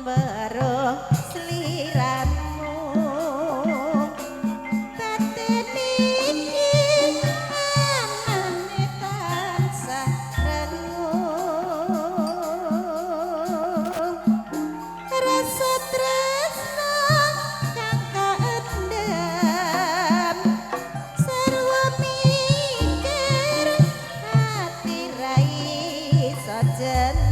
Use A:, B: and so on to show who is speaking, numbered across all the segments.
A: Barong sliramu tatene iki anane tansah renung rasa tresno kang kaendam sarwa mikir ati rai sajen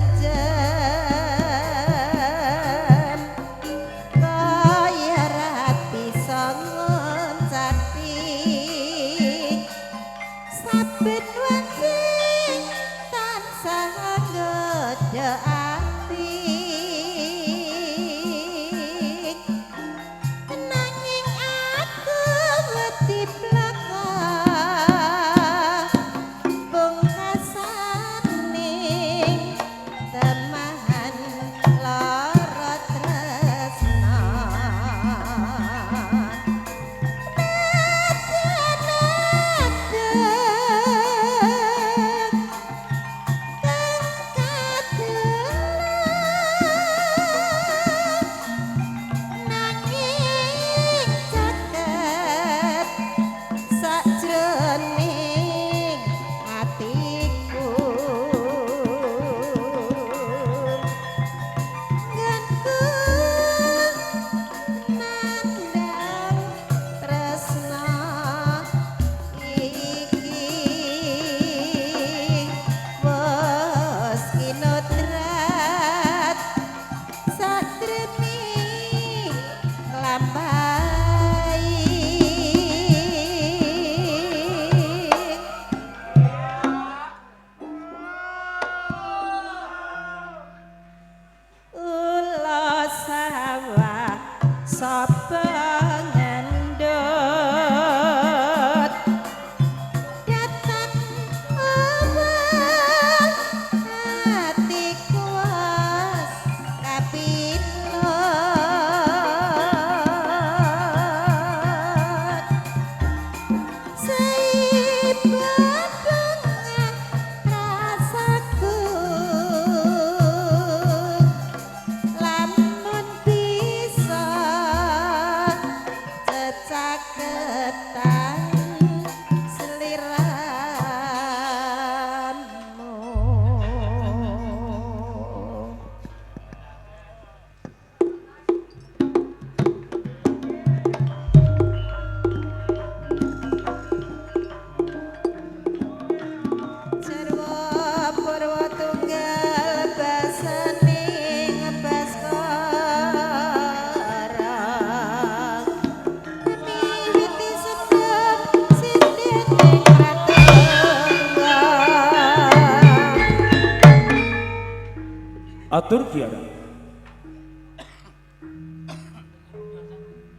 B: atur kiara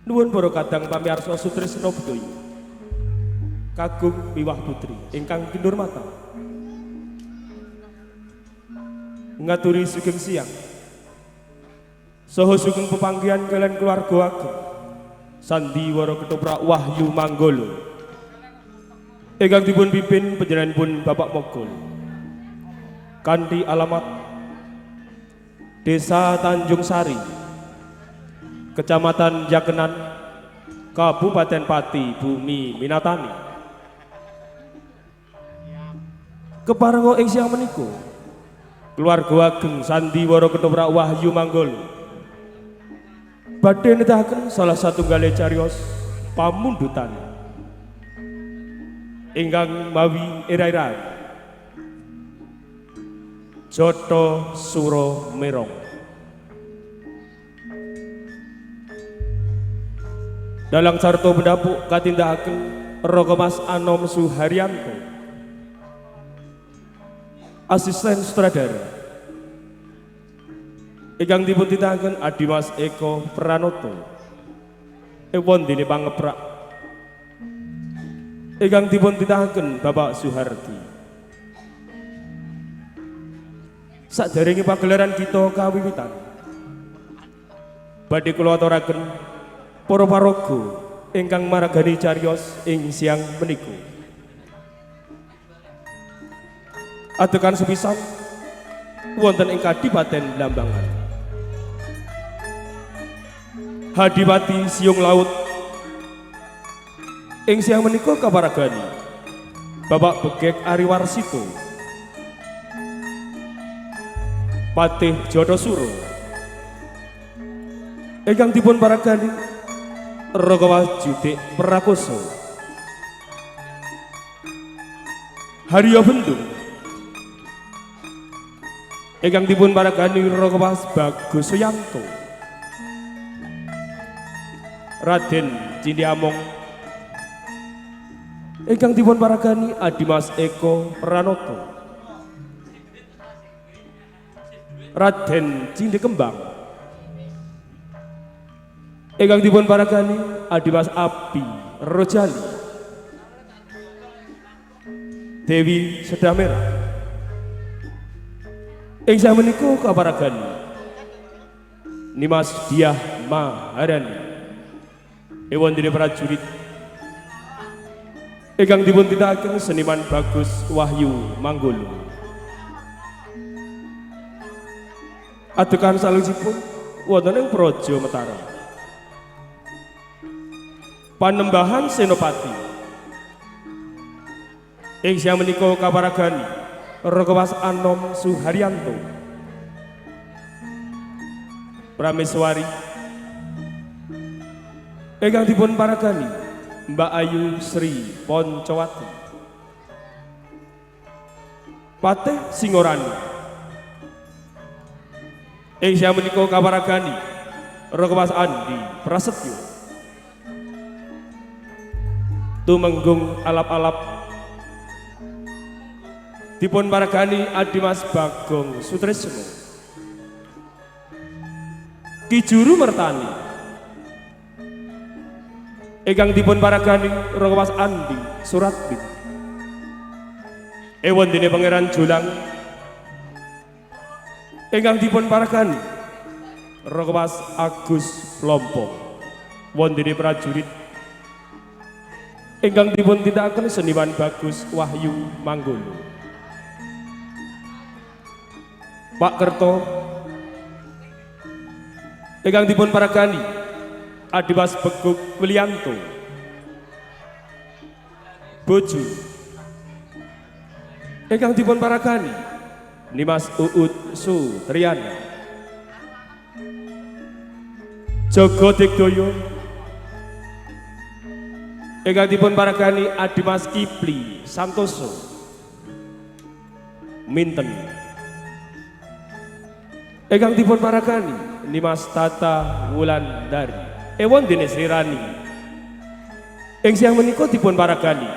B: nuwun para kadang pamirsa Sutresna Budaya kagum miwah putri ingkang kinurmatan ngaturi sugeng siang saha sugeng pepanggihan kalian keluarga ageng Sandiwara Ketoprak Wahyu Manggala ingkang dipun pimpin panjenenganipun Bapak Mogol kanthi alamat Desa Tanjung Sari, Kecamatan Jakenan, Kabupaten Pati, Bumi Minatani. Keparenga ing siang menika, keluarga ageng Sandiwara Ketoprak Wahyu Manggala badhe nedahaken salah satunggaling cariyos pamundutan ingkang mawi ira-iraan Joto Suro Merong. Dalang sarto mendapuk katindahaken Rogo Mas Anom Suharyanto, asisten sutradara ingkang dipun tindakaken Adimas Eko Pranoto, Ewondene Pangeprak ingkang dipun tindakaken Bapak Suhardi. Saderenge pagelaran kita kawiwitan badhe kula aturaken para paraga ingkang maragani cariyos ing siang menika. Atekan sepisan wonten ing Kadipaten Blambangan Hadipati Siung Laut ing siang menika kaparagani Bapak Begek Ariwarsito Patih Jodosuro ingkang dipun paragani Ragawas Judik Prakoso Haryo Bendung ingkang dipun paragani Ragawas Bagus Suyanto Raden Cindiamong ingkang dipun paragani Adimas Eko Pranoto Raden Cindekembang ingkang dipun paragani Adimas Abi Rojali Dewi Sedamera ing samenika kaparagani Nimas Diah Maharani Ewondene prajurit ingkang dipun tindakaken seniman Bagus Wahyu Manggolo. Adegan salujipun wonten ing Praja Mataram. Panembahan Senopati. Ing siang menika kaparagani Ragawas Anom Suharyanto. Prameswari ingkang dipun paragani Mbak Ayu Sri Poncowati Patih Singorani ing siang menika kaparagani Ragawas Andi Prasetyo tumenggung alap-alap dipun paragani Adimas Bagong Sutresno Ki Juru Mertani ingkang dipun paragani Ragawas Andi Suratbit Ewondene Pangeran Jolang ingkang dipun paragani Ragawas Agus Lompong wondene prajurit ingkang dipun tindakaken seniman Bagus Wahyu Manggolo. Pak Kerto ingkang dipun paragani Adimas Beguk Wilianto Bojo ingkang dipun paragani Nimas Uut Sutriana Jogo Digdoyo ingkang dipun paragani Adimas Kipli Santoso Minten ingkang dipun paragani Nimas Tata Wulandari Ewondene Sri Rani ing siang menika dipun paragani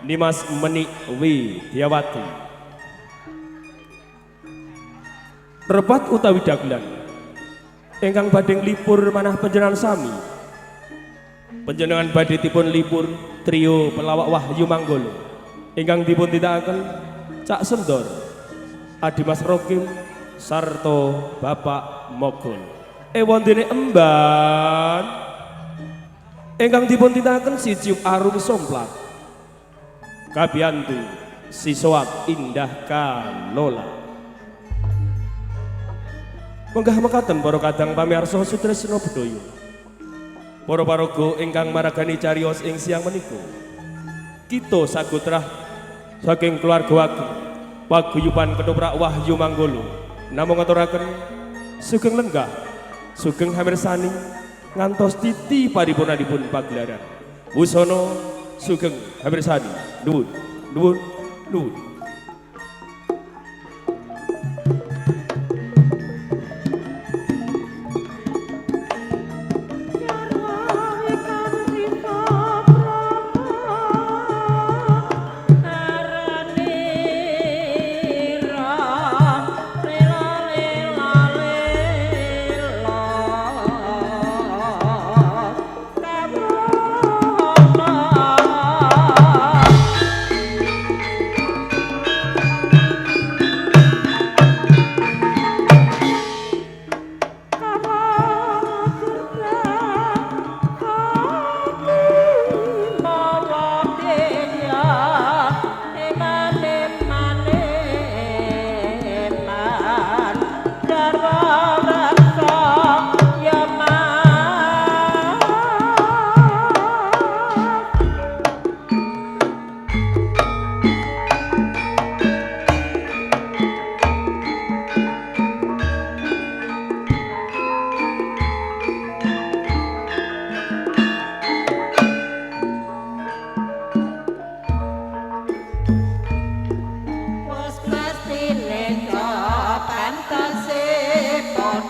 B: Nimas Menik Widyawati Repat utawi dagelan ingkang badhe lipur manah panjenengan sami panjenengan badhe dipun lipur trio pelawak Wahyu Manggolo ingkang dipun tindakaken Cak Sendor Adimas Rokim sarta Bapak Mogol ewondene emban ingkang dipun tindakaken si Ciup Arum Somplat Kabiyantu si Soak Indah Kalola menggah mekaten para kadang pamirsa Sutresna Bedhaya para paraga ingkang maragani cariyos ing siang menika kita sagutrah saking keluarga ageng paguyuban Ketoprak Wahyu Manggolo namung ngaturaken sugeng lenggah sugeng hamirsani ngantos titi paripurnanipun pagelaran wusana sugeng hamirsani nuwun nuwun nuwun.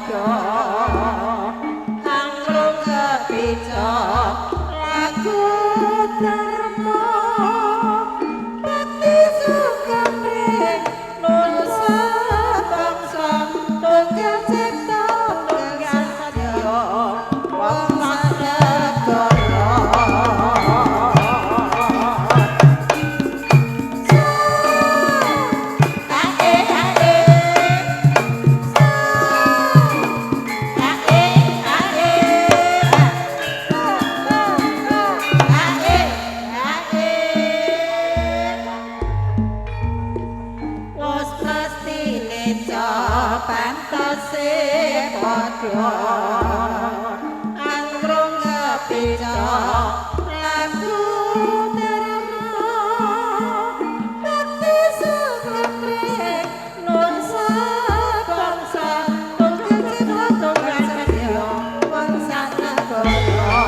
A: padha angklung kepica lagu dharma bakti sukamring nun sabangsa tunggal cipta tunggal sadya wong sanegara anggrung kepica lagu dharma bakti sukamring nun sabangsa tunggal cipta tunggal sadya wong sanegara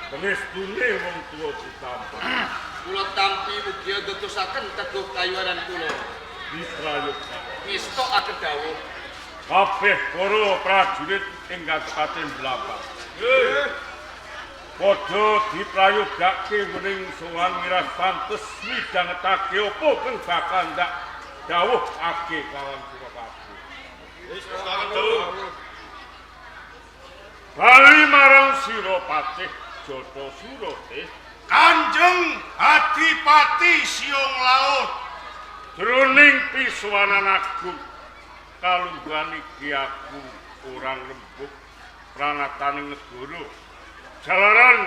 C: Panestune wong tuwa ditampa.
D: Kula tampi mugi dadosaken teguh kayuanan kula.
C: Diprayoga.
D: Ngestokaken dawuh.
C: Kabeh para prajurit ing Kabupaten Blapak. Padha diprayogake wening sowan miras pantes midhangetake apa kang bakal ndak dawuhake kawan Suropati.
D: Wis dawuh.
C: Bali marang Siropati Jata Surate
E: Kanjeng Adipati Siung Laut,
C: Jroning pisuwanan agung kalungguhan iki aku orang lembut pranataning negara. Jalaran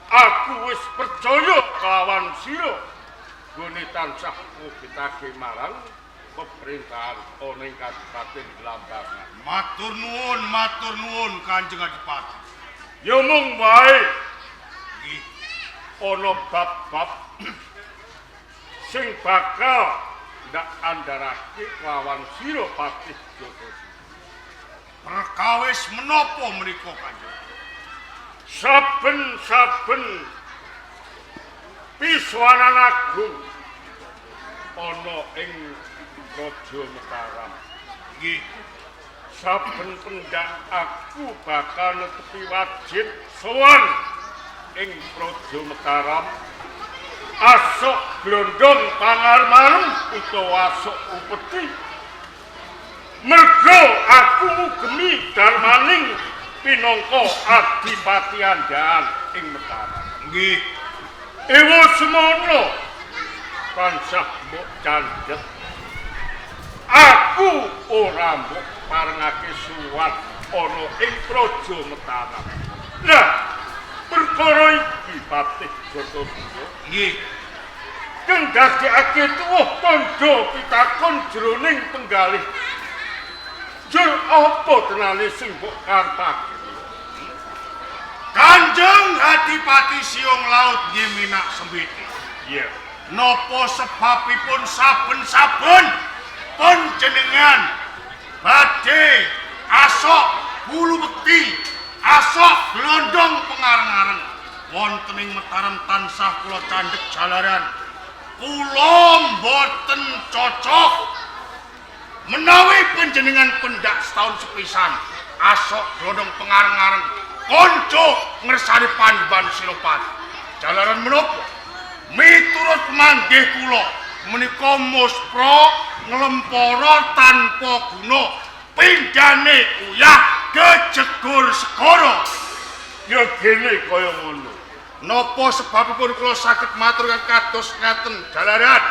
C: aku wis percaya kelawan sira gone tansah ngobetake marang pemerintahan ana ing Kadipaten Blambangan.
E: matur nuwun Kanjeng Adipati.
C: Ya mung wae
E: Nggih,
C: ana bab-bab sing bakal ndak andharake kelawan sira Patih Jatosri.
E: perkawis menapa menika Kanjeng?
C: Saben-saben pisuwanan agung ana ing Raja Mataram.
E: Nggih,
C: Saben pendak aku bakal netepi wajib sowan ing Raja Mataram. Asok glondong pangarmanem utawa asok upeti. Mergo aku ngugemi darmaning pinangka adipati andhaan ing Mataram.
E: nggih,
C: Ewa semono tansah mbok candhet. Aku ora mbok parengake suwat ana ing Praja Mataram. Lah, perkara iki Patih Jatosri
E: nggih.
C: kang dadekake tuwuh tandha pitakon jroning penggalih. Jur apa tenane sing mbok karepake?
E: Kanjeng Adipati Siung Laut nggih minak sembiti.
C: Iya.
E: Napa sebabipun saben-saben panjenengan badhe asok bulu bekti, asok glondong pengareng-areng wonten ing Mataram tansah kula candhek jalaran kula mboten cocok menawi panjenengan pendak setahun sepisan asok glondong pengareng-areng konco ngersani Pandhawan Senopati. Jalaran menapa? Miturut manggih kula menika muspra nglempara tanpa guna pindhane uyah kejegur segara.
C: Ya gene kaya ngono.
E: Napa sebabipun kula saged matur kados ngaten jalaran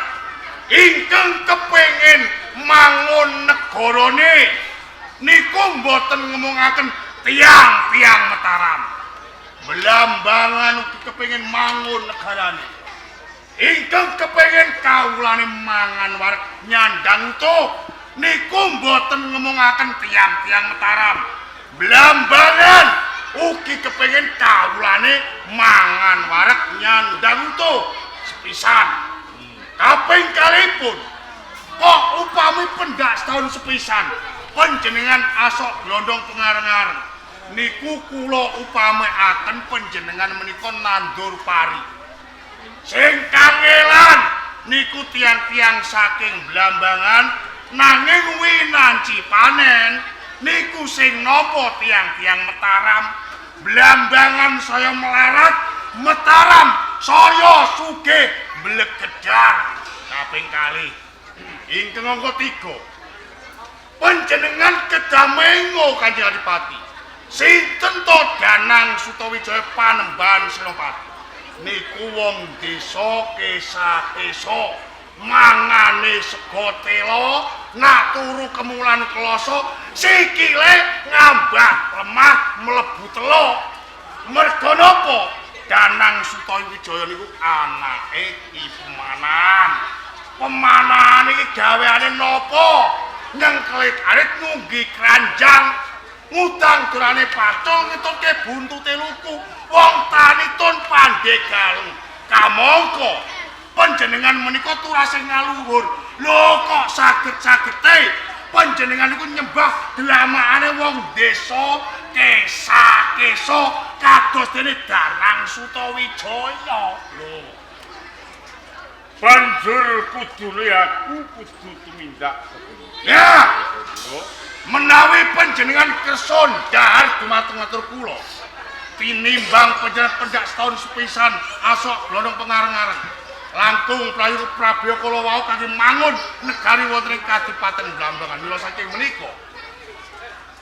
E: ingkang kepengin mangun negarane niku mboten ngomongaken tiang-tiang Mataram. Blambangan ugi kepengin mangun negarane. Ingkang kepengin kawulane mangan wareg nyandang utuh niku mboten ngomongaken tiang-tiang Mataram. Blambangan ugi kepengin kawulane mangan wareg nyandang utuh sepisan. Kaping kalipun kok upami pendak setahun sepisan panjenengan asok glondong pengareng-areng niku kula upamekaken panjenengan menika nandur pari. Sing kangelan niku tiang-tiang saking Blambangan nanging winanci panen niku sing napa tiang-tiang Mataram. Blambangan saya melarat, Mataram saya sugih mblegedar. Kaping kalih ingkang angka 3 panjenengan kedah mengo Kanjeng Adipati. Sinten to Danang Sutawijaya Panembahan Senopati? Niku wong desa kesa-kesa mangane sego tela nak turu kemulan kloso sikile ngambah lemah mlebu telok. Merga napa? Danang Sutawijaya niku anake Ki Pemanan. Pemanan iki gaweane napa? Nyengklik arit nunggi keranjang ngutang durane pacul ngetutke buntute luku wong tanitun pandhe galung kamangka panjenengan menika turasing ngaluhur lho kok saged-sagete panjenengan niku nyembah dlamane wong desa kesa-kesa kados dene Danang Sutawijaya lho.
C: Banjur kudune aku kudu tumindak.
E: Ya, menawi panjenengan kersa ndahar dumateng ngatur kula tinimbang panjenengan pendak setahun sepisan asok glondong pengareng-areng langkung prayuru Prabya kala wau kangge mangun negari wonten ing Kadipaten Blambangan. Mila saking menika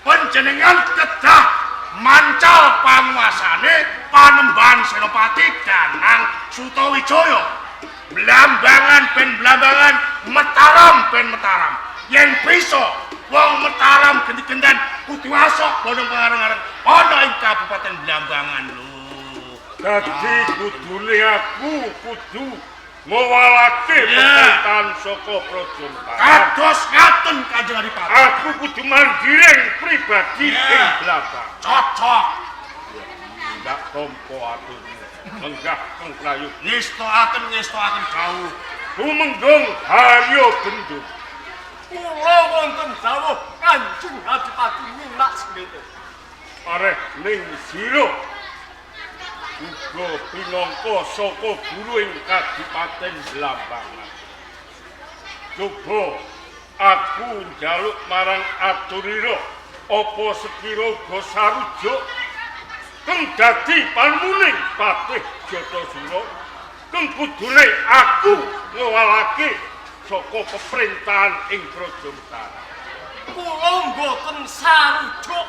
E: panjenengan kedah mancal panguasane Panembahan Senopati Danang Sutawijaya. Blambangan ben blambangan, Mataram ben Mataram. Yen bisa wong Mataram gendi-gendan kudu asok bodong pengareng-areng ana ing Kabupaten Blambangan lho.
C: Dadi kudune aku kudu ngowalake pemerintahan saka Praja Mataram.
E: Kados ngaten Kanjeng Adipati.
C: Aku kudu mandiring pribadi ing Blambang.
E: Cocok.
C: Ndak tampa atur. Menggah pengkrayu
E: Ngestoaken kawuh.
C: Tumenggung Haryo Gendut.
F: Kula wonten dawuh Kanjeng Adipati minak sengketa.
C: Areh ning sira uga pinangka saka guru ing Kadipaten Blambangan. Coba aku njaluk marang aturira apa sekira uga sarujuk kang dadi pamuling Patih Jatasura kang kudune aku ngowalake saka pemerintahan ing Praja Mataram.
F: Kula mboten sarujuk.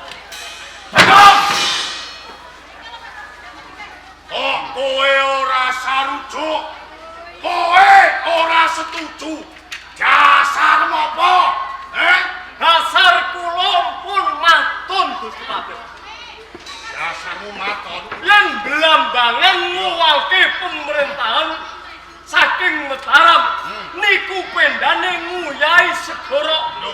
E: Oh, kowe ora sarujuk. Kowe ora setuju. Dasarmu apa?
F: Dasar kula pun matun Gusti Patih.
E: Dasarmu maton.
F: Yen Blambangan nguwalke pemerintahan saking Mataram niku pendane nguyahi segara.
E: Lho,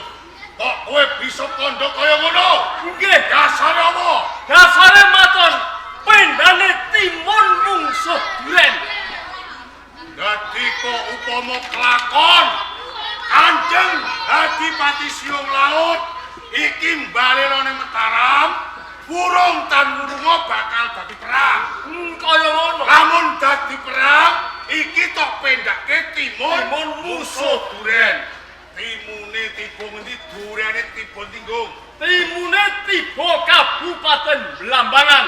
E: kok kowe bisa kandha kaya ngono?
F: Nggih,
E: Dasar apa?
F: dasare maton pendane timun mungsuh duren.
E: Dadi kok upama kelakon Kanjeng Adipati Siung Laut iki mbaleno ning Mataram, burung tan wurunga bakal dadi perang.
F: Kaya ngono.
E: Lamun dadi perang, iki tok pendake timun
F: musuh
E: duren. Timune tiba ngendi, durene tiba tinggung.
F: Timune tiba Kabupaten Blambangan.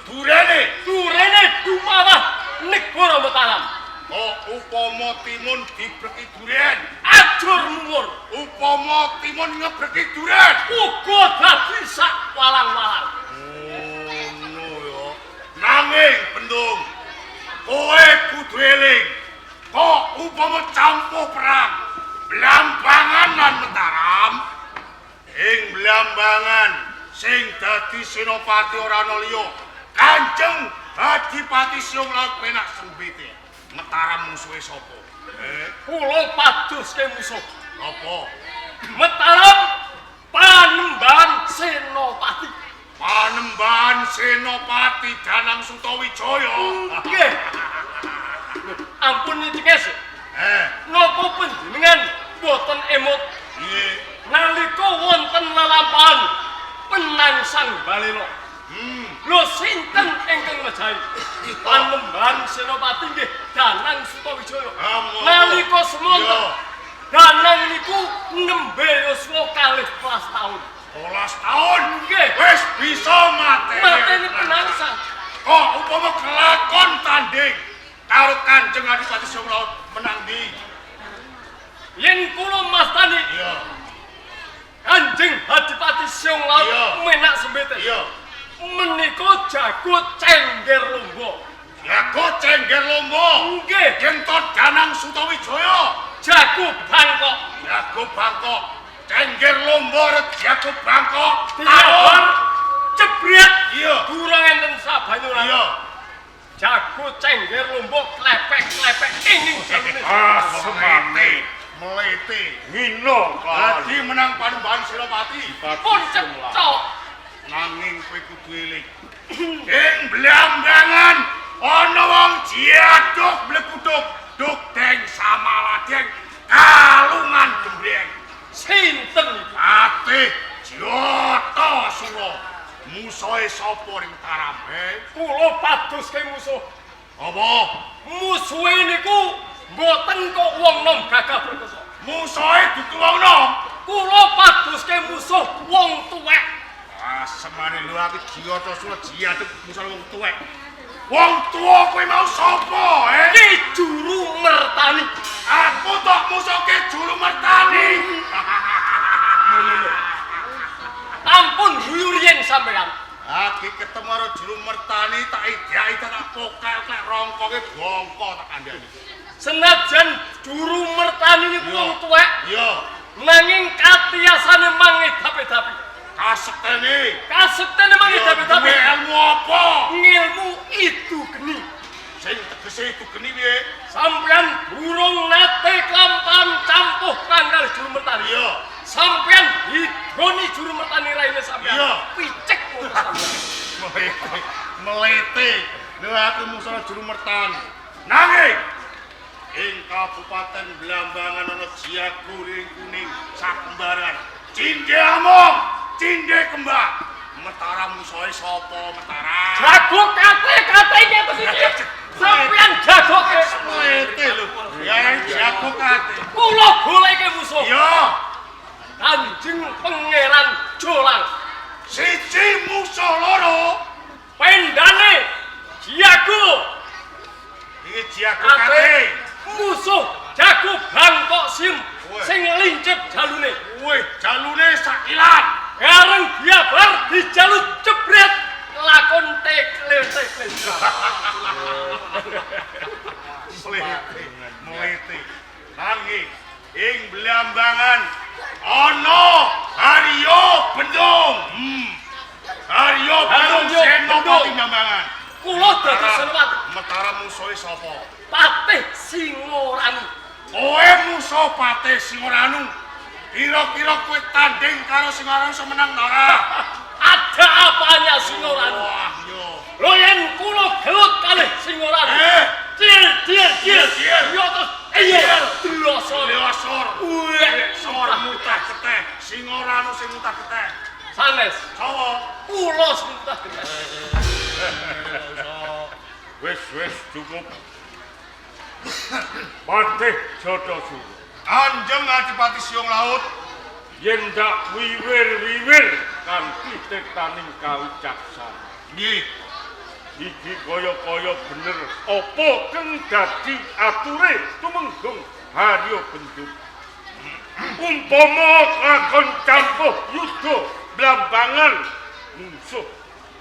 E: Durene
F: dumawah negara Mataram.
E: kok upama timun dibreki duren.
F: Ajur mungur.
E: Upama timun ngebreki duren.
F: Uga dadi sak walang-walang.
E: Ngono ya. Nanging Bendung, kowe kudu eling. Kok upama campur perang Blambangan lan Mataram, ing Blambangan sing dadi senopati ora ana liya Kanjeng Adipati Siung Laut penak sembite. Mataram musuhe sapa?
F: Kula padoske musuh.
E: Apa?
F: Mataram Panembahan Senopati.
E: Panembahan Senopati Danang Sutawijaya.
F: Nggih. Ampun Cikes. Napa panjenengan boten emot
E: Nggih.
F: nalika wonten lelampahan penangsang balelo? Lho sinten ingkang mejahi? Panembahan Senopati nggih Danang Sutawijaya. Nalika semonten Danang niku nembe yuswa 12 taun.
E: 12 taun
F: Nggih.
E: wis bisa
F: Mateni penangsang.
E: Kok upama kelakon tanding karo Kanjeng Adipati Siung Laut menang ndi?
F: Yen kula mastani
E: Iya.
F: Kanjeng Adipati Siung Laut
E: Iya.
F: menak sembete.
E: Iya.
F: Menika jago cengger lomba.
E: Jago cengger lomba.
F: Nggih,
E: Gentot Danang Sutawijaya.
F: jago bangkok.
E: Jago Bangkok. Cengger lomba jago Bangkok.
F: Tahan jebret.
E: Iya.
F: Durung enten sabanyuran.
E: Iya.
F: Jago cengger lomba klepek-klepek inging jamene.
E: Semate melete.
C: Ngino
E: Dadi menang Panembahan Senopati.
F: Pun cecok.
E: Nanging kowe kudu eling. Ing Blambangan ana wong jiaduk blekuduk duk deng samaladeng kalungan gembreng.
F: Sinten iki?
E: Patih Jatasura. Musuhe sapa ning Mataram?
F: Kula padoske musuh.
E: Apa?
F: Musuhe niku mboten kok wong nom gagah perkasa.
E: Musuhe dudu wong nom.
F: Kula padoske musuh wong tuwek.
E: Semane lho aku Jatasura jiaduk musuh wong tuwek. Wong tuwa kowe mau sapa,
F: Ki Juru Mertani.
E: Aku tok musuhke Juru Mertani.
F: Ampun guyu riyen sampean.
E: Aki
F: wong tuwek
E: Iya.
F: nanging katiyasane mangidhapi-dhapi.
E: Kasektene
F: mangidhapi-dhapi.
E: ilmu apa?
F: Ngilmu itu geni.
E: Sing tegese itu geni piye?
F: Sampeyan durung nate kelampahan campuh tanggal juru mertani.
E: Iya.
F: Sampeyan hidroni juru mertani raine sampeyan.
E: Iya.
F: Picek ngono sampeyan.
E: Melete. Lha aku musola juru mertani. Nanging ing Kabupaten Blambangan ana jiaku ring kuning sakembaran. Cinde among, cinde kembang. Metara musuhe sapa Metara?
F: Jago kate ngetes iki. Sampeyan jagoke.
E: Melete lho. Ya jago kate.
F: Kula goleke musuh.
E: Iya.
F: Kanjeng Pangeran Jolang.
E: Siji musuh loro.
F: Pendane jago.
E: Iki jiaku kate.
F: Musuh jago Bangkok Sim sing lincip jalune.
E: Wih, jalune sakilan.
F: Gareng biabar dijaluk jebret lakon tekle-tekle.
E: Melete. Nanging ing Blambangan ana Haryo Bendung. Haryo Bendung Senopati Blambangan.
F: Kula dados senopati.
E: Metara musuhe sapa?
F: Patih Singoranu.
E: Kowe musuh Patih Singoranu. Kira-kira kowe tanding karo Singoranu semenang ora?
F: Ada apanya Singoranu?
E: Wah, yo.
F: Lho yen kula gelut kalih Singoranu. Cil. Yo terus iya delosor.
E: Leosor.
F: Wih,
E: Sor mutah keteh. Singoranu sing mutah keteh.
F: sanes.
E: Sawa.
F: Kula sing mutah keteh.
C: Wis cukup. Patih Jodosuro.
E: Kanjeng Adipati Siung Laut.
C: Yen dak wiwir-wiwir kanthi tetaning kawicaksanan.
E: Nggih.
C: Iki kaya-kaya bener apa kang dadi ature tumenggung Haryo Bendung. Umpama lakon campuh yudha Blambangan musuh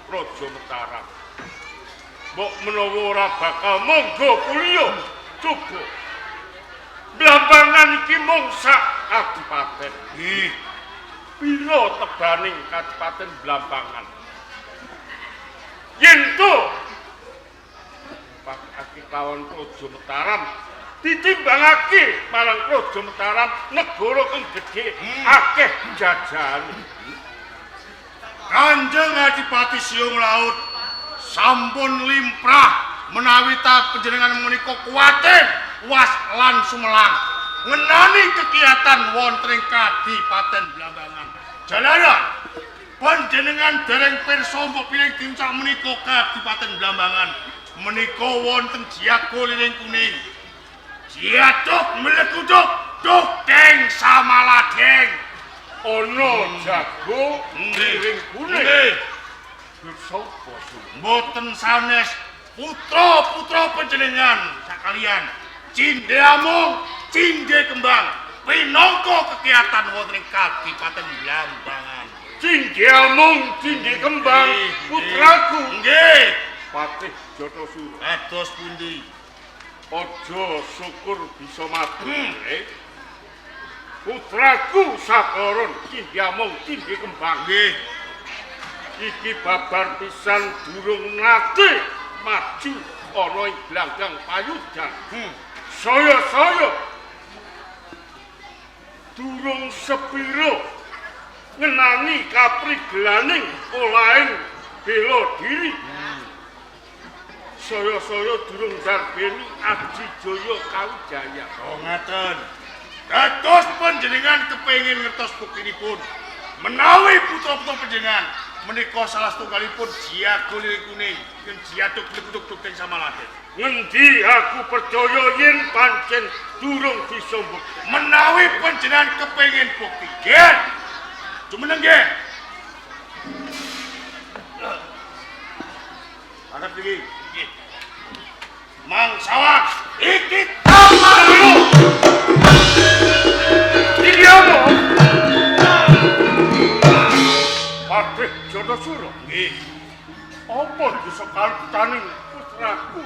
C: Raja Mataram. Mbok menawa ora bakal monggo kulya coba. Blambangan iki mung sak kadipaten.
E: Nggih.
C: Pira tebaning Kadipaten Blambangan? Yen to pakake kawan Raja Mataram ditimbangake marang Raja Mataram negara kang gedhe akeh jajane.
E: Kanjeng Adipati Siung Laut sampun limprah menawi ta panjenengan menika kuwaten was lan sumelang ngenani kegiatan wonten ing Kadipaten Blambangan. Jalaran panjenengan dereng pirsa mbok piring diuncak menika Kadipaten Blambangan menika wonten jiago liring kuning. Jiatuk melekuduk duk deng samaladeng.
C: Ana jago liring kuning.
E: Nggih.
C: Sapa sing
E: Mboten sanes putra-putra panjenengan sakalian cinde amung cinde kembang pinangka kegiatan wonten ing Kadipaten Blambangan.
C: Cinde amung cinde kembang
E: Nggih,
C: putraku
E: Nggih.
C: Patih Jodosuro.
E: Ados pundi?
C: Aja syukur bisa mati. Putraku sakoron cinde amung cinde kembang.
E: Nggih.
C: Iki babar pisan durung nate maju ana ing glanggang payudan. Saya durung sepiro ngenani kaprigelaning olaing bela diri. Saya durung ndarbeni Aji Jaya Kawijaya.
E: Oh ngaten. Dados panjenengan kepengin ngertos buktinipun menawi putra-putra panjenengan menika salah setunggalipun jiago liring kuning yen jiatuk lekuduk teng Samaladen.
C: Ngendi aku percaya yen pancen durung bisa bukti.
E: Menawi panjenengan kepengin bukti, nggih. Jumeneng nggih. Angkat iki. Nggih. Mangsawa iki tamarmu.
C: Iki apa? Patih Jodosuro.
E: Nggih.
C: Apa disekaltaning putraku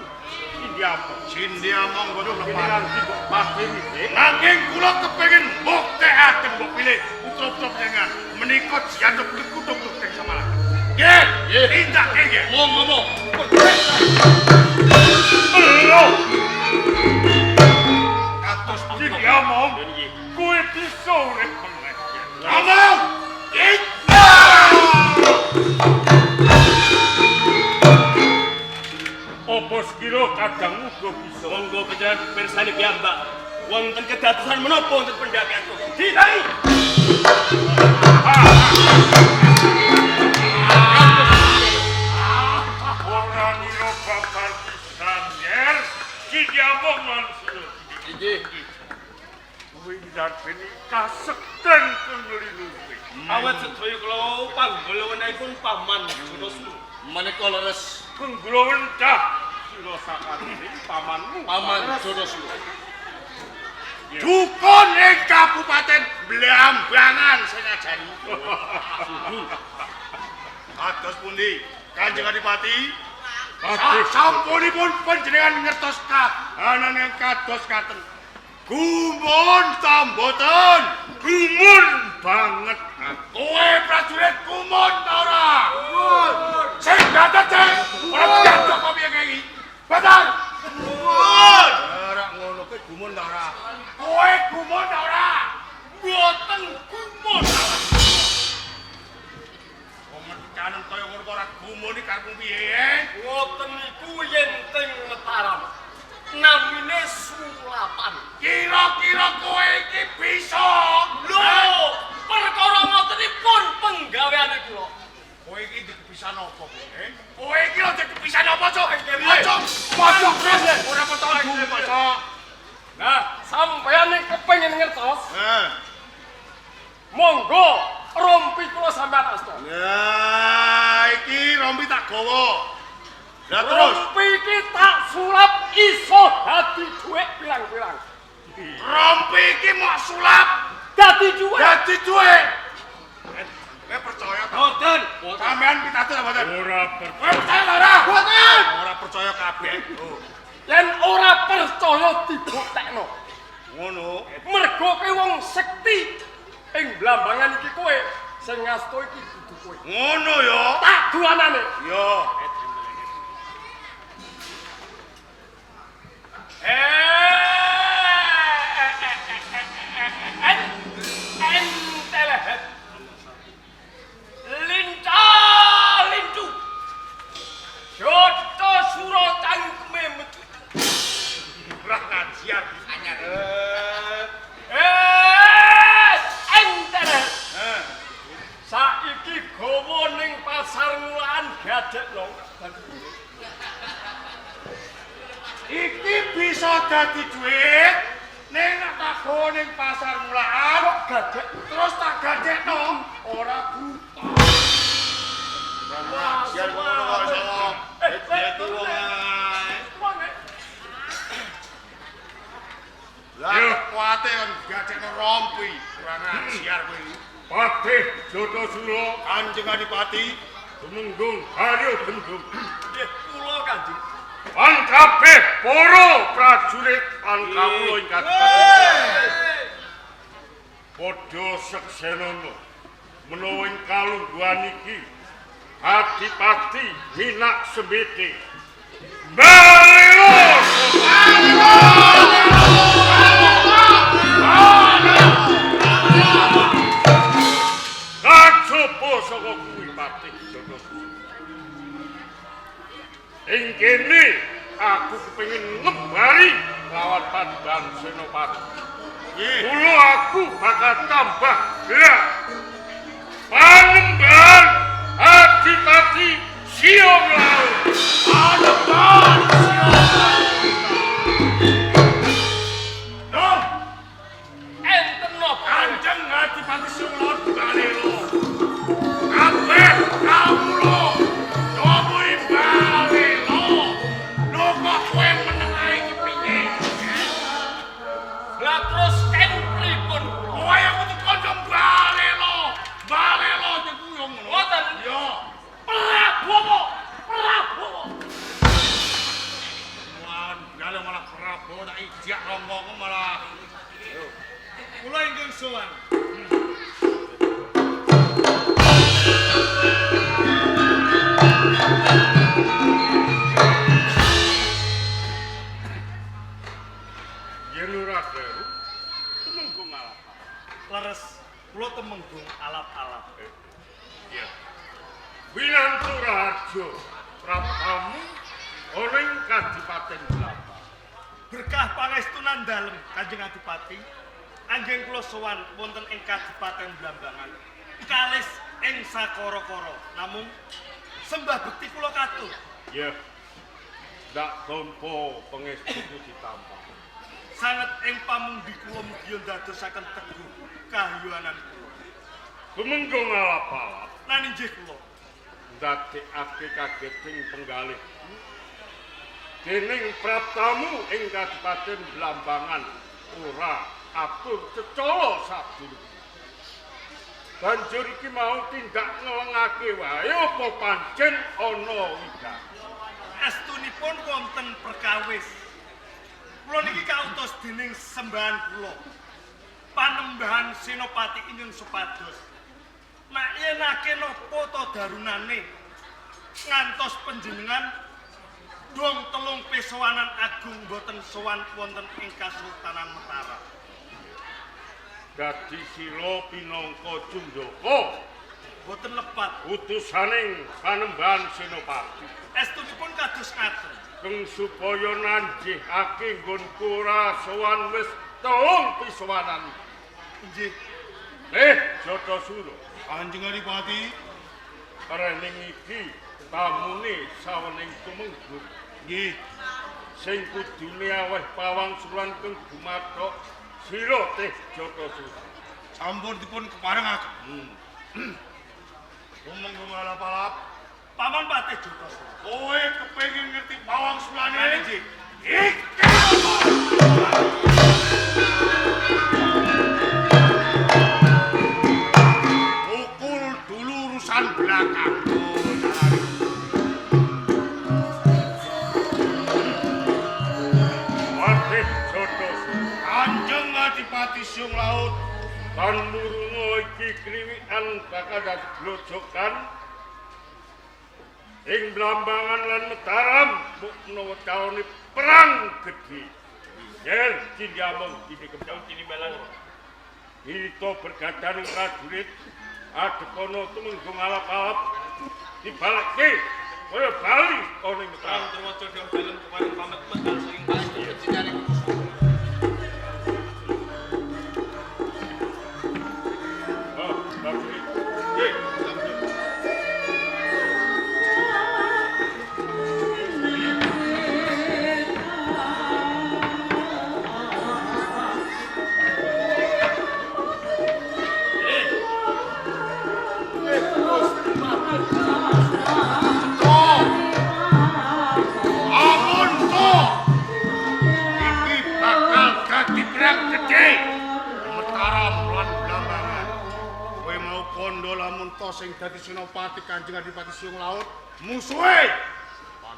E: Cindia monggo
C: Jenengan
E: lepas.
C: tidak pasti ini.
E: Nanging kula kepengin mbuktekaken mbok pilih putra-putra panjenengan menika janduk kutuk-kutuk teng Samarang. Nggih, tindake nggih.
F: Monggo.
C: Belum. Kados iki omong. Kowe bisa urip meneh.
E: Ngomong.
C: Apa sekira kadang uga bisa.
F: Monggo panjenengan pirsani piyambak. Wonten kedadosan menapa wonten pendakianku? Ditahi.
C: Ora ngira babar pisan yer. Iki omong manusia.
F: Inggih.
C: Kowe ndarpeni kasekten kenglinu.
F: Awet sedaya kula panggulawanipun paman Junosmu. Menika leres
C: Kenggula wendah sira sakandhing pamanmu.
F: paman Junosmu.
E: Dukun ing Kabupaten Blambangan Senajari. Ados pundi Kanjeng Adipati? Sampunipun panjenengan ngertos kahanan yang kados katen. Gumun ta mboten?
C: Gumun banget.
E: Kowe prajurit gumun ta ora? Gumun. Sing dateng ora jatuh kok piye iki? Betul. Gumun. Ora ngono kowe gumun ta ora? Kowe gumun ta ora? Mboten gumun. Wong kanon kaya ngono ora gumun iki karepmu piye?
F: Ngoten niku yen teng Mataram. Namine sulapan.
E: Kira-kira kowe iki bisa?
F: Lho, perkara ngotenipun penggaweane kula.
E: Kowe iki dikepisan apa kowe? Kowe iki lho dikepisan apa, Cuk? Ayo, pojok terus. Ora potongan dulu, Cuk.
F: Nah, sampeyan nek kepengin ngertos,
E: Nah.
F: monggo rompi kula sampeyan asta.
E: Nah, iki rompi tak gawa. Lah terus
F: Rompi iki tak sulap iso dadi dhuwit pirang-pirang.
E: rompi iki mau sulap
F: Dadi dhuwit.
E: dadi duit. Kowe percaya ta?
F: Mboten.
E: Sampean pitados ta mboten?
C: Ora percaya.
E: Kowe percaya ta ora? Mboten. Ora percaya kabeh. Oh,
F: Yen ora percaya dibuktekno.
E: ngono.
F: Mergo kowe wong sekti ing Blambangan iki kowe sing ngasto iki kudu kowe.
E: Ngono ya.
F: Tak duanane.
E: Yo.
F: Entelehet. Lincah lintu. Joto suro cangkeme metu.
E: Ora ngajian anyar.
F: Entelehet.
E: Eh.
F: Saiki gawa ning pasar mulaan gadekno.
E: Iki bisa dadi duit ning nek tak gawa ning pasar mulaan
F: Gadek.
E: terus tak gadekno ora buta. Ngajian ngono kok iso. Dadi wong ae. Lah kuwate kan gadekno rompi, ora ngajian kowe.
C: Patih Jotosulo
E: Kanjeng Adipati,
C: Tumenggung Haryo Gendung.
F: Nggih, kula Kanjeng.
C: Lan kabeh para prajurit lan kawula ing kadhepen. Padha seksenana menawa ing kalungguhan iki Adipati Minak Sembiti. Balelo! Kacoba saka kuwi Patih Jotosulo. Ing kene aku kepengin ngebari lawan Pandan Senopati. Mula aku bakal tambah gerak. Panembahan Adipati Siong Laut.
E: Panembahan Siong.
F: Enten napa?
E: Kanjeng Adipati Siong Laut balelo. Kabeh kawula nyobi balelo. Lho kok kowe meneng ae iki piye?
F: Lah terus ken pripun kula?
E: Kowe yang kudu kondom balelo. Balelo niku yo ngono.
F: Mboten.
E: Yo.
F: Prabowo. Prabowo.
E: paring sowan.
C: Yen ora kleru, temenggung alap.
F: Leres, kula temenggung alap-alap.
C: Ya. Winantu Raharjo, Prapamu ora ing Kadipaten Blamba.
F: Berkah pangestunan dalem Kanjeng Adipati, anggeng kula sowan wonten ing Kadipaten Blambangan. Kalis ing sakara-kara, namung sembah bekti kula katut.
C: Ya. Ndak tampa pangestu ditampa.
F: Sanget ing pamundi kula mugi ndadosaken teguh kahyuanan kula.
C: Temenggung alap-alap
F: Lan inggih kula
C: ndadekake kageting penggalih. Dening praptamu ing Kadipaten Blambangan ora atur cecala sadurunge. Banjur iki mau tindak ngelengake wae apa pancen ana widah.
F: astunipun wonten perkawis. Kula niki kautus dening sembahan kula. Panembahan Senopati ingkang supados. Nek yenake napa ta darunane ngantos panjenengan dong telung pesowanan agung boten sowan wonten ing Kasultanan Mataram.
C: Dadi sira pinangka Jundaka
F: Boten lepat.
C: utusaning Panembahan Senopati.
F: Estunipun kados ngaten.
C: Keng supaya nanjihake nggonku ora sowan wis telung pisowanan.
F: Inggih.
C: Jatasura,
E: Kanjeng Adipati,
C: rening iki tamune sawening tumenggung.
E: nggih.
C: Sing kudune aweh pawang sulan keng gumathok sira teh Jatasura.
E: Sampun dipun keparengaken. Tumenggung alap-alap,
F: Paman Patih Jatasura.
E: kowe kepengin ngerti pawang sulane?
F: Nggih.
E: Iki. Pukul dulu urusan belakang.
C: Patih Jatasura,
E: Kanjeng Adipati Siung Laut,
C: kan murunga iki kriwikan bakal dadi grojokan ing Blambangan lan Mataram menawa calone perang gedhe. Yen Cindiamong iki kepung cini melang. Kita bergadaning prajurit adekono tumenggung alap-alap dibalekke kaya bali ana ing Mataram.
D: Terwaca dalam dalam keparing pamit medal saking pasti kejadian
C: Oh, prajurit. Nggih,
E: amun to. Iki bakal dadi perang gedhe. Mataram lan Blambangan. Kowe mau kondo lamun to sing dadi Senopati Kanjeng Adipati Siung Laut, musuhe.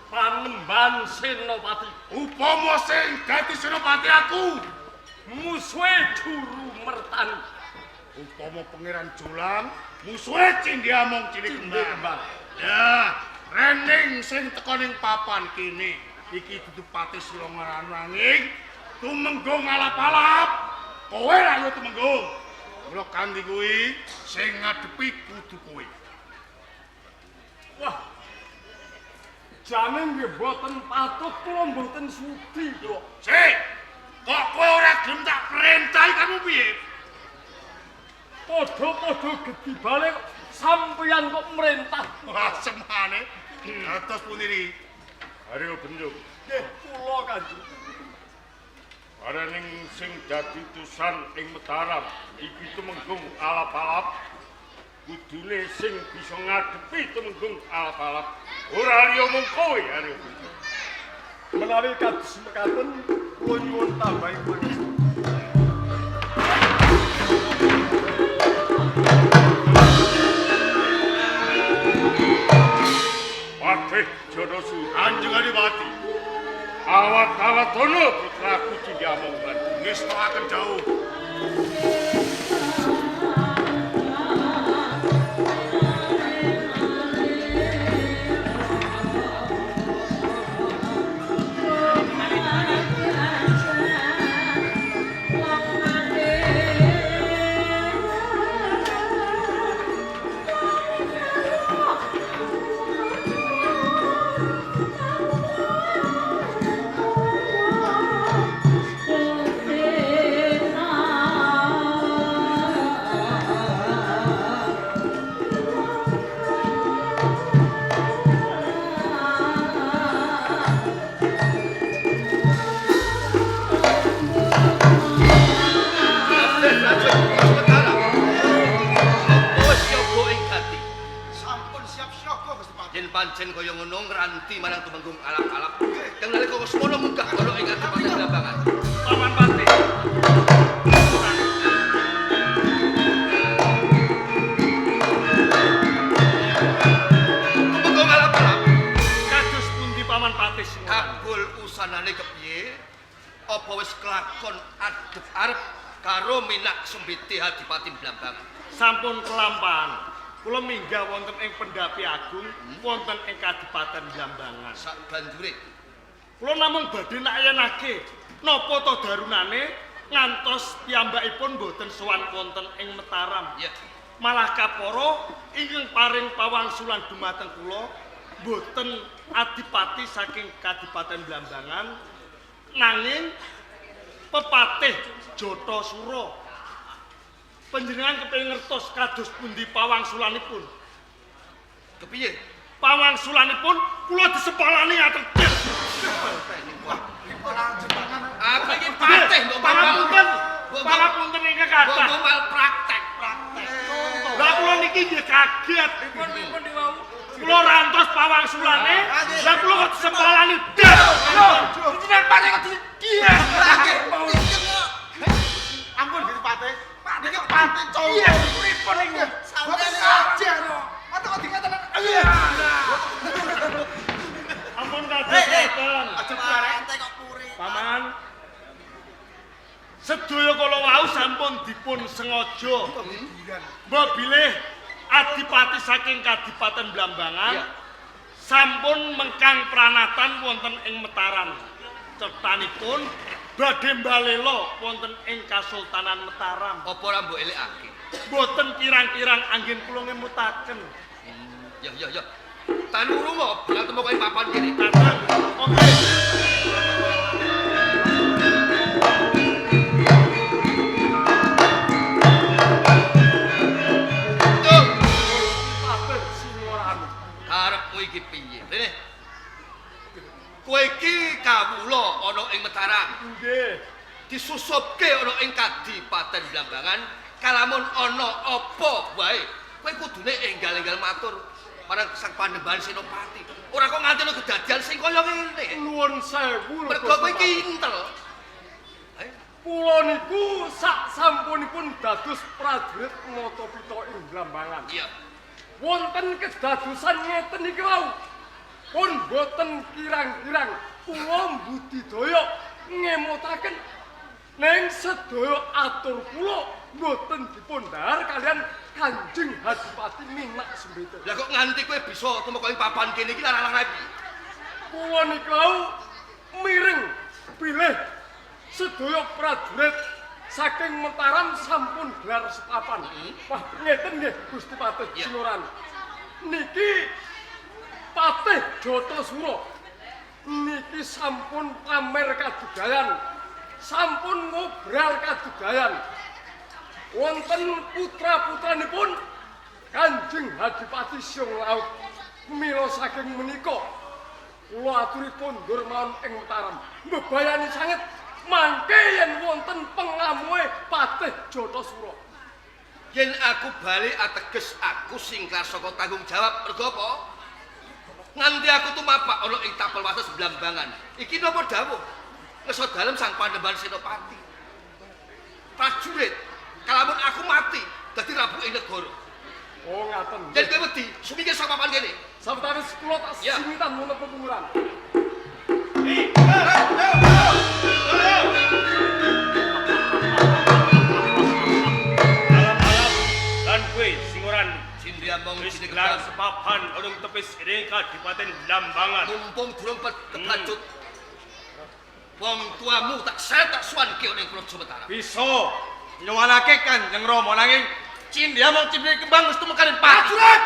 F: Panembahan Senopati.
E: Upama sing dadi Senopati aku,
F: Musuhe Duru Mertani.
E: upama Pangeran Jolang, musuhe Cindiamong cilik kembang. Ya, rening sing teka ning papan kene iki dudu pati sira ngarang-ranging tumenggung alap-alap. Kowe ra yo tumenggung. Mula kanthi kuwi sing ngadepi kudu kowe.
F: Wah. Jane nggih boten patut kula mboten sudi kok.
E: Sik, kok kowe ora gelem tak perintahi kamu piye?
F: Padha-padha gedhi balik sampeyan kok merintah.
E: Wah, semane. Atos puniri.
C: Arya Bendung.
F: Nggih, kula Kanjeng.
C: Araning sing dadi utusan ing Mataram iki tumenggung alap-alap kudune sing bisa ngadepi tumenggung alap-alap ora liya mung kowe Arya Bendung.
F: Menawi kados mekaten kula nyuwun tambahi pangestu.
C: Patih Jatasura,
E: Kanjeng Adipati,
C: awat-awat dono putraku Cindiamong lan
E: ngestakaken jauh.
D: Sementara. Wis yoga ing gati.
F: Sampun siap-siaga Gusti Pati.
D: Yen pancen kaya ngono ngranti marang tumenggung alap-alap. Kang nalika wis ngono munggah ana ing Kadipaten Blambangan.
F: Paman Pati.
D: Tumenggung alap-alap.
F: Kados pundi Paman Pati sing
D: Kabul usanane kepiye? Apa wis kelakon adep arep karo minak sembiti Adipati Blambangan?
F: sampun kelampahan. Kula minggah wonten ing Pendapi Agung wonten ing Kadipaten Blambangan.
D: Sak banjure.
F: Kula namung badhe nayanake napa to darunane ngantos piyambakipun boten sowan wonten ing Mataram.
D: Ya.
F: Malah kapara ingkang paring pawangsulan dumateng kula boten adipati saking Kadipaten Blambangan nanging pepatih Jothasura. Panjenengan kepengin ngertos kados pundi pawangsulanipun?
D: Kepiye?
F: Pawangsulanipun kula disepalani ateges.
D: Aku iki patih mbok
F: Pangapunten. Pangapunten ingkang kathah.
D: Mbok praktek.
F: Lah kula niki nggih kaget. Pripun diwau? Kula rantos pawangsulane, lah kula kok disepalani des. Jenengan pati kok didies.
G: Ampun Gusti Pati. Niki Pati cowok.
F: Iya, pripun niku?
G: Sampeyan aja no. Atau kok dikatakan
F: Ampun kados.
G: aja bareng kok puri.
F: Paman. Sedaya kala wau sampun dipun sengaja. Mbok bilih adipati saking Kadipaten Blambangan sampun mengkang pranatan wonten ing Mataram. Cetanipun badhe mbalela wonten ing Kasultanan Mataram.
D: Apa ora mbok elekake?
F: Boten kirang-kirang anggen kula ngemutaken.
D: Ya. Tanuru mo, bakal temu kowe papan kene.
F: Kadang oke.
D: Tuh,
F: Paten sinuran.
D: karepmu iki piye? Rene. Kowe iki kawula ana ing Mataram.
F: Nggih.
D: Disusupke ana ing Kadipaten Blambangan, kalamun ana apa wae, kowe kudune enggal-enggal matur marang Sang Panembahan Senopati. Ora kok nganti ana kedadian sing kaya ngene.
F: Nuwun sewu.
D: Mergo kowe iki intel.
F: Kula niku sak sampunipun dados prajurit Matapita ing Blambangan.
D: Iya.
F: Wonten kedadosan ngeten iki wau. Pun boten kirang-kirang kula budidaya ngemutaken ning sedaya atur kula boten dipun dhahar kalian Kanjeng Adipati Minak Sembita.
D: Lah kok nganti kowe bisa temu kowe papan kene iki larang-larang piye?
F: Kula niku miring bilih sedaya prajurit saking Mataram sampun gelar sepapan. Wah, ngeten nggih Gusti Patih
D: Ya.
F: Sinuran. Niki Patih Jothasura. Niki sampun pamer kadudayan. Sampun ngobral kadudayan. Wonten putra-putranipun Kanjeng Adipati Siung Laut. Mila saking menika kula aturi kondur mawon ing Mataram. Mbebayani sanget mangke yen wonten pengamuhe Patih Jothasura.
D: Yen aku bali ateges aku sing saka tanggung jawab mergo apa? Nganti aku tumapak ana ing tapel wates Blambangan. Iki napa dawuh? Ngeso dalem Sang Panembahan Senopati. Prajurit, kalamun aku mati dadi rabu ing negara.
F: Oh ngaten.
D: Yen kowe wedi, sumingkir saka papan kene.
F: Sawetawis kula tak
D: Ya.
F: simitan menawa pepunguran.
B: Alam-alam lan kowe singuran
D: Sindriambang
B: wis
D: sini
B: gelar
D: kebar.
B: sepapan ulung tepis ing Kadipaten Blambangan.
D: Mumpung durung kebacut. Wong tuamu tak setak suwanke ning Praja Mataram.
G: Bisa nyuwanake Kanjeng Rama nanging Cindiamang Cindri Kembang wis tumekaning prajurit.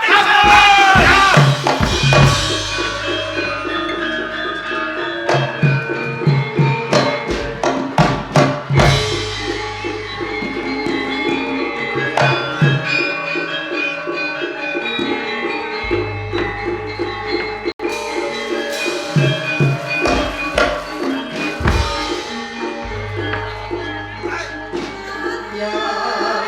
A: Ya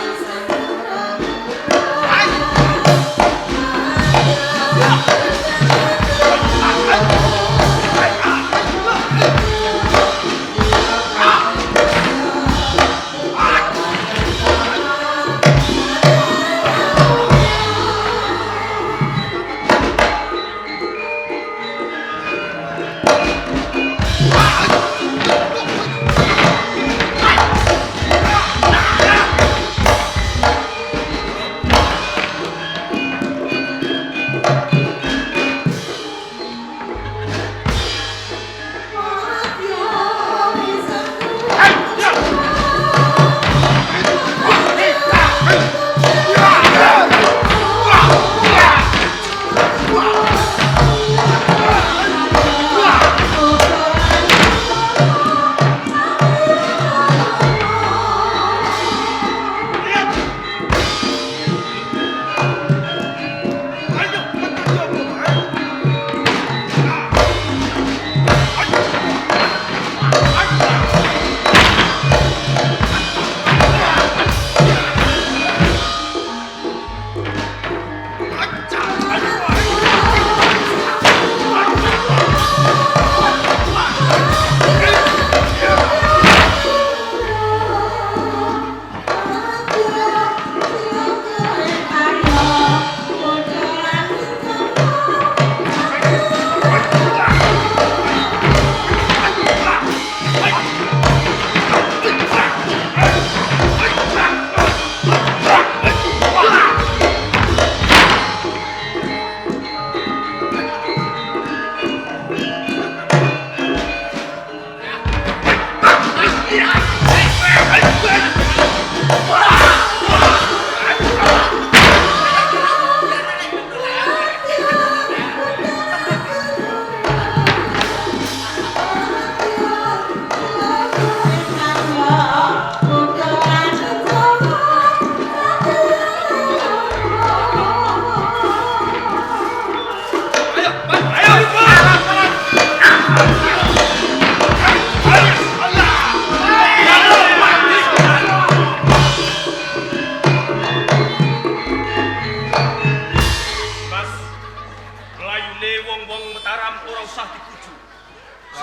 F: usah dipuju.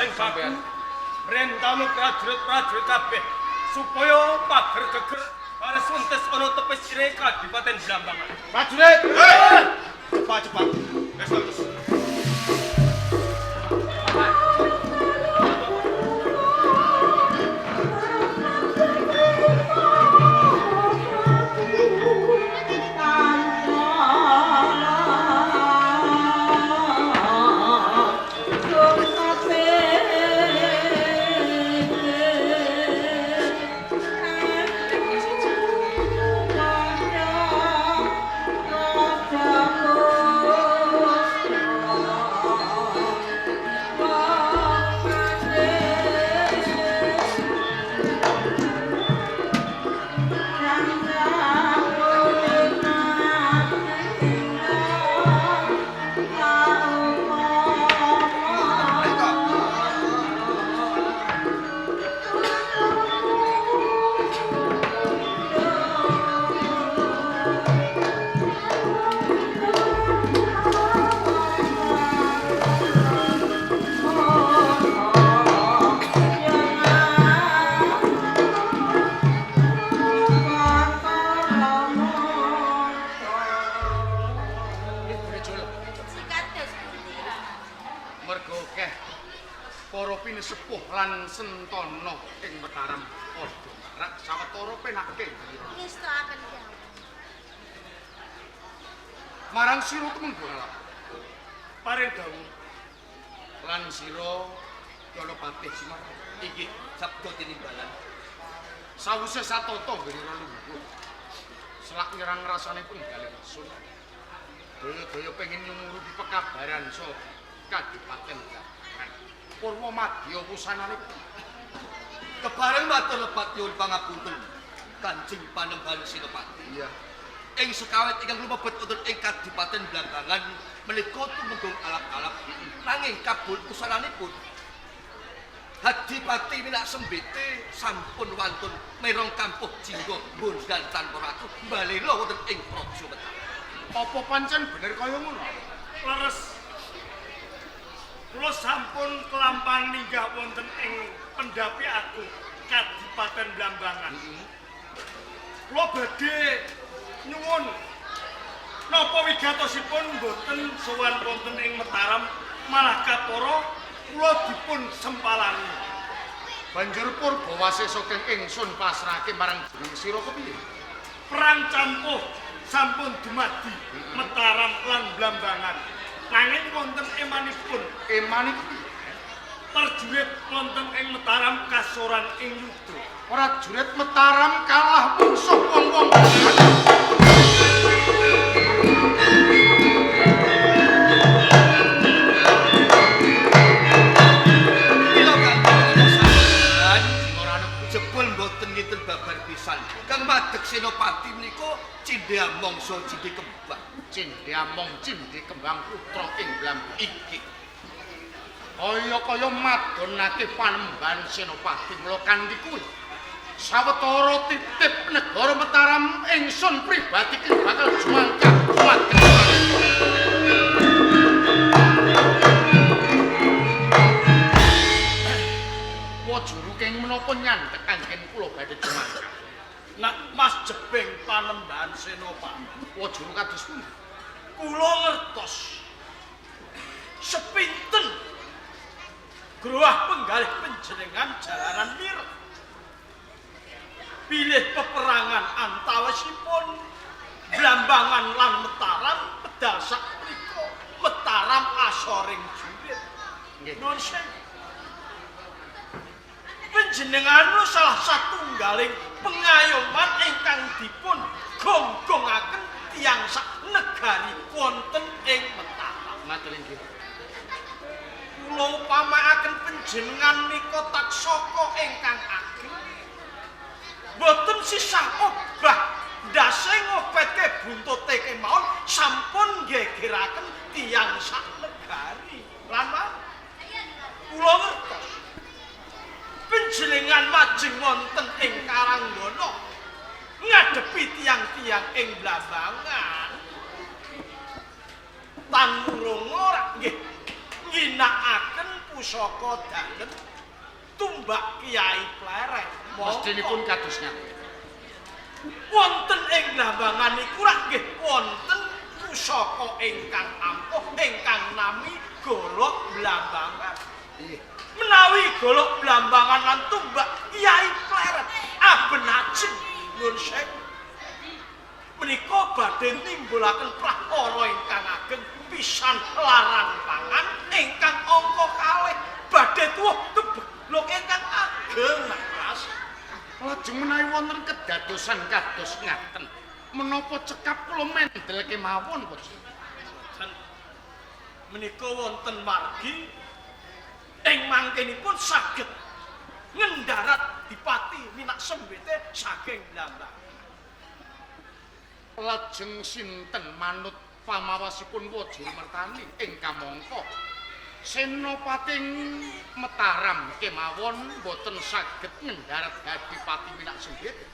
F: Sing baku rentame prajurit-prajurit kabeh supaya pager geger karo suntes ana tepis sire Kadipaten Blambangan.
G: Prajurit,
F: Cepat. Wes bagus.
E: Mergo keh para pinesepuh lan sentana ing Mataram padha marak sawetara penake.
A: Ngestakaken ya.
E: Marang sira temenggo
F: Paring dawuh.
E: lan sira Yanapatih Semar
D: Iki sabda tinimbalan.
E: sawise satata ngira lungguh. Selak nyerang rasanipun kalih sun. Daya-daya pengin nyumurupi pekabaran so Kadipaten Blambangan. Purwa madya wusananipun.
D: Kebareng matur lepat nyuwun pangapunten Kanjeng Panembahan Senopati.
E: Iya.
D: Ing sekawit ingkang lumebet wonten ing Kadipaten Blambangan menika tumenggung alap-alap nanging kabul usananipun Hadipati Minak Sembete sampun wantun merong kampuh jingga bondan tanpa ratu balena wonten ing Praja Mataram.
E: Apa pancen bener kaya ngono?
F: Leres. Kula sampun kelampahan ninggah wonten ing pendhapi aku Kadipaten Blambangan. Kula badhe nyuwun napa wigatosipun boten sowan wonten ing Mataram malah kapara kula dipun sempalani.
E: Banjur Purbawasesa keng ingsun pasrahke marang jeneng sira kepiye?
F: Perang campuh sampun dumadi Mataram lan Blambangan. Nanging wonten emanipun
E: Eman iku piye?
F: prajurit wonten ing Mataram kasoran ing yudha.
E: Prajurit Mataram kalah mungsuh wong-wong.
D: Mila kanthi saran jebul mboten nginten babar pisan. Kang madheg Senopati menika cindhe mangsa cindhe kembang.
E: Cindhe among cindhe kembang putra ing Blambangan.
D: Iki
E: Kaya madonake Panembahan Senopati mula kanthi kuwi. Sawetara titip negara Mataram ingsun pribadi ki bakal jumangkah dumateng. Wajuru keng menapa nyandhek anggen kula badhe jumangkah.
F: Nak Mas Jebeng Panembahan Senopati.
E: Wajuru kados pundi?
F: Kula ngertos sepinten gruah penggalih panjenengan jalaran mireng. Pilih peperangan antawisipun Blambangan lan Mataram pedal sak mriku Mataram asoring jurit. Nuwun sewu. Panjenengan salah satunggaling pengayoman ingkang dipun gonggongaken tiyang sak negari wonten ing Mataram.
E: Matur inggih.
F: Kula upamakaken panjenengan nika taksaka ingkang ageng. Boten sisah obah ndase ngopetke buntute kemawon sampun nggegeraken tiyang sak negari. Lan kula ngertos panjenengan majeng wonten ing Karanggana ngadepi tiyang-tiyang ing Blambangan. Tan urung ora nggih ginakaken pusaka dalem tumbak Kiai Pleret.
E: Mestinipun kados ngaten.
F: Wonten ing Blambangan niku rak nggih wonten pusaka ingkang ampuh ingkang nami Golok Blambangan. Menawi Golok Blambangan lan tumbak Kiai Pleret abenajeng nuwun sewu. Menika badhe nimbulaken prakara ingkang ageng pisan larang pangan ingkang angka kalih badhe tuwuh kebeglok ingkang ageng Mas.
E: Lajeng menawi wonten kedadosan kados ngaten, menapa cekap kula mendel kemawon Puji?
F: Menika wonten margi ing mangkenipun saged ngendarat dipati minak sembete saking Blambangan.
E: Lajeng sinten manut pamawasipun Wajumertani ing kamangka Senopating Mataram kemawon boten saged ngendarat Adipati Minak Sembete.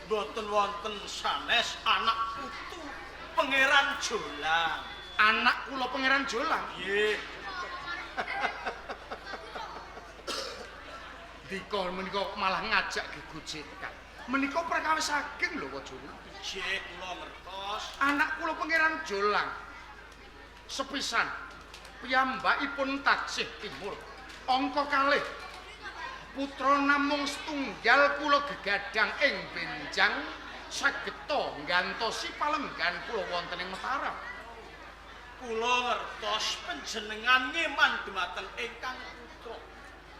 F: Boten wonten sanes anak putu Pangeran Jolang.
E: Anak kula Pangeran Jolang.
F: Nggih.
E: Dika menika malah ngajak gegojekan. Menika perkawis ageng lho Wajuru.
F: Nggih kula ngertos.
E: Anak kula Pangeran Jolang sepisan piyambakipun taksih timur angka kalih putra namung setunggal kula gegadang ing benjang sageta nggantosi palenggan kula wonten ing Mataram.
F: Kula ngertos panjenengan ngeman dumateng ingkang putra.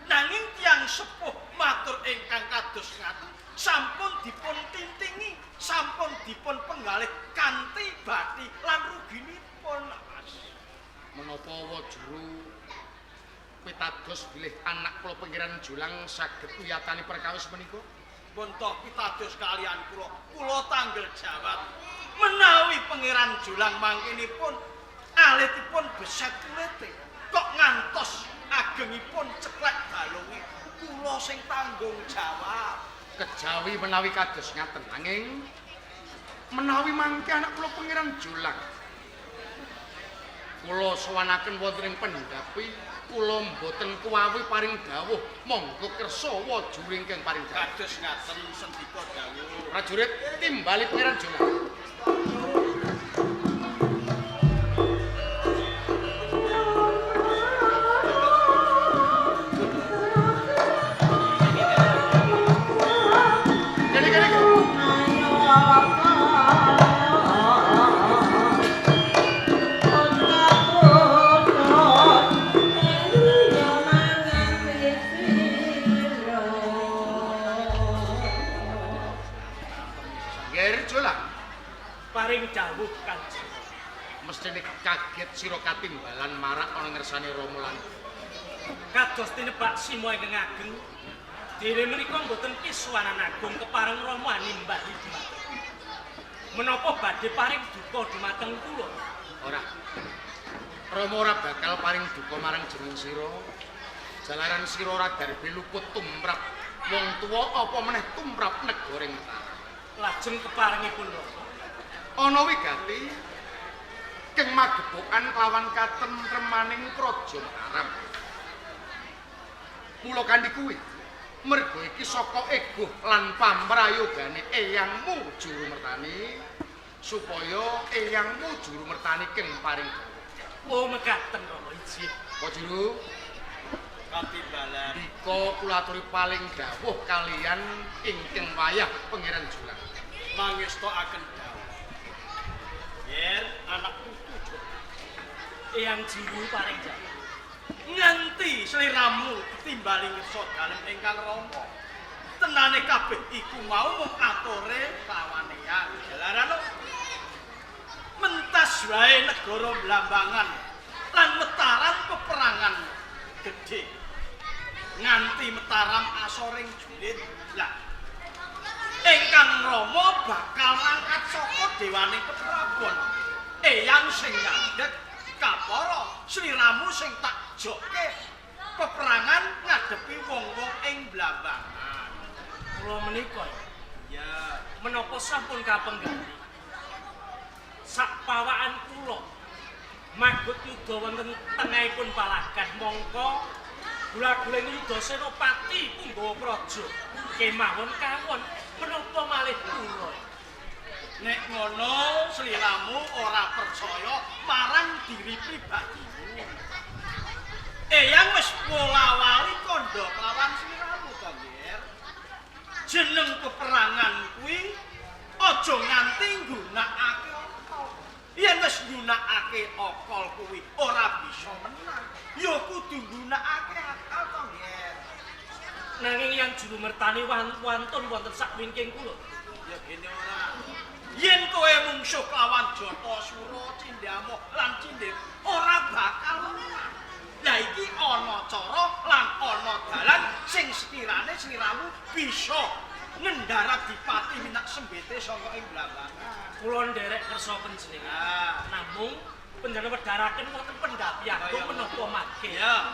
F: Nanging tiyang sepuh matur ingkang kados ngaten sampun dipun tintingi, sampun dipun penggalih kanthi bathi lan ruginipun.
E: Menapa Wajuru pitados bilih anak kula Pangeran Jolang saged wiyatani perkawis menika?
F: Bontoh pitados kalian kula tanggel jawab. Menawi Pangeran Jolang mangkenipun alitipun beset kulite, kok ngantos agengipun ceklek balunge, kula sing tanggung jawab.
E: Kejawi menawi kados ngaten nanging menawi mangke anak kula Pangeran Jolang kula sowanaken wonten ing pendhapi kula mboten kuwawi paring dawuh monggo kersa Wajuru ingkang paring dawuh.
F: Kados ngaten sendika dawuh.
E: Prajurit timbali Pangeran Jolang.
F: Paring dawuh Kanjeng.
E: Mestine kaget sira katimbalan marak ana ngersane Rama lan
F: Kados tinebak simo ingkang ageng. Dene menika mboten pisuwanan agung kepareng Rama nimbahi dumateng. Menapa badhe paring duka dumateng kula?
E: ora. Rama ora bakal paring duka marang jeneng sira. Jalaran sira ora darbe luput tumrap wong tuwa apa meneh tumrap negaring Mataram.
F: Lajeng keparengipun Rama
E: Ana wigati keng magepokan kelawan katentremaning praja Mataram. Mula kanthi kuwi, merga iki saka egoh lan pamrayogane eyangmu Jurumertani supaya eyangmu Jurumertani keng paring dawuh.
F: Oh mekaten Rama ijin.
E: Kok Juru?
F: Katimbalan.
E: Dika kula aturi paling dawuh kalian ingkang wayah Pangeran Jolang.
F: Mangestokaken dawuh. Yen anak putu Eyang Jiru paring jawab. Nganti sliramu timbali ngersa dalem ingkang Rama. Tenane kabeh iku mau mung atore lawan Eyang. Jalaran mentas wae negara Blambangan lan Mataram peperangan gedhe. Nganti Mataram asoring julid. Lah ingkang Rama bakal ngangkat saka dewaning Petrabon. Eyang sing ngandhek kapara sliramu sing tak jokke peperangan ngadepi wong-wong ing Blambangan. Kula menika ya menapa sampun kapenggali sak pawaan kula
H: magut yuda wonten tengahipun palagan mongko gula-guling yuda Senopati Punggawa Praja kemawon kawon menapa malih kula.
F: Nek ngono sliramu ora percaya marang diri pribadimu. Eyang wis pola-wali kandha kelawan sliramu to, Nger. Jeneng peperangan kuwi aja nganti nggunakake akal. Yen wis nggunakake akal kuwi ora bisa menang, ya kudu nggunakake akal to, Nger.
H: Nanging yang juru mertani wantun wonten sakwingking kula.
F: Ya gene ora. Yen kowe mungsuh lawan Jatasura, Cindyamu lan Cindir ora bakal menang. Lah iki ana cara lan ana dalan sing sekirane sliramu bisa ngendarat dipati minak sembete saka ing Blambangan.
H: Kula nderek kersa panjenengan. Namung panjenengan wedharaken wonten pendhapiagung menapa mangke.
F: Ya.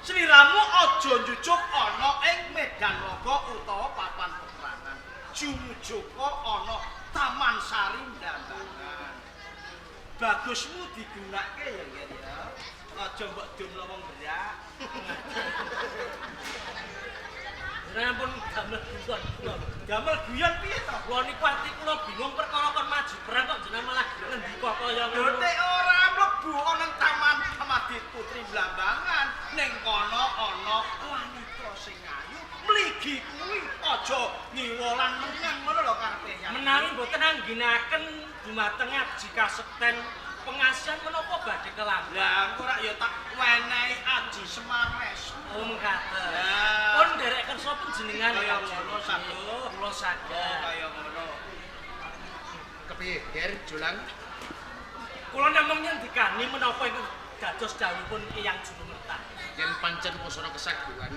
F: Sliramu aja njujuk ana ing medan laga utawa papan peperangan. Jumujuga ana Taman Sari Blambangan. Bagusmu digunakake ya, Nger ya. Aja mbok dumlo wong berak.
H: Rampun damel guyon kula.
F: Damel guyon piye to?
H: Kula niku ati kula bingung perkara kon maju perang kok jenengan malah ngendika kaya ngono.
F: Dotek ora mlebu ana taman Amadit Putri Blambangan. Ning kono ana wanita sing ayu, mligi kuwi aja ngiwolan menang ngono lho karepe ya.
H: Menawi mboten angginaken dumateng Aji Kasekten pengasihan menapa badhe kelamban.
F: Lah engko rak ya tak wenehi Aji Semares.
H: Oh mengkaten.
F: Ya.
H: Pun nderek kersa panjenengan
F: Kaya
H: Kanjeng.
F: ngono saged.
H: Kula saged.
F: Kaya ngono.
G: Kepiye, Ger, Julang?
H: Kula namung nyendikani menapa iku dados dawuhipun Eyang Juru Mertani.
G: Yen pancen pusana kesaguhan,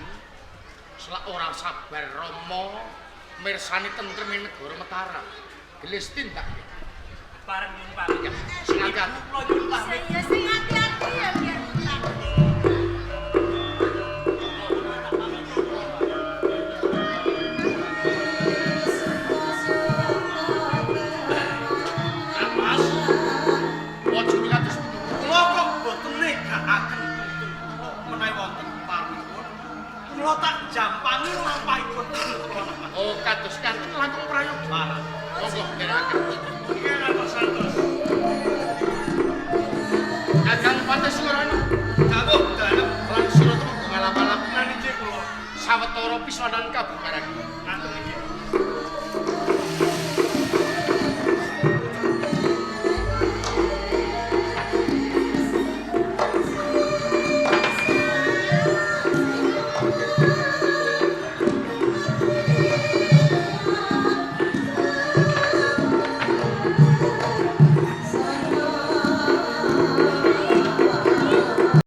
G: selak ora sabar Rama mirsani tentreme negara Mataram. Gelis tindak.
H: Bareng nyuwun pamit.
G: Sing ati-ati.
H: Kula nyuwun pamit.
A: Ya sing hati-hati ya Nger.
F: Mas,
G: Ojo kados
F: kula kok boten negakaken tuntun menawi wonten paripun. Kula tak jampani lampahipun kula.
G: oh kados kanten langkung prayoga.
F: Parang.
G: Monggo nderekaken.
F: Iki ana santos.
G: Kakang Pateswarana,
F: Dawuh dalem
G: lan sira temu ngalap-alap
F: lan iki kula.
G: sawetara pisanan kabupaten.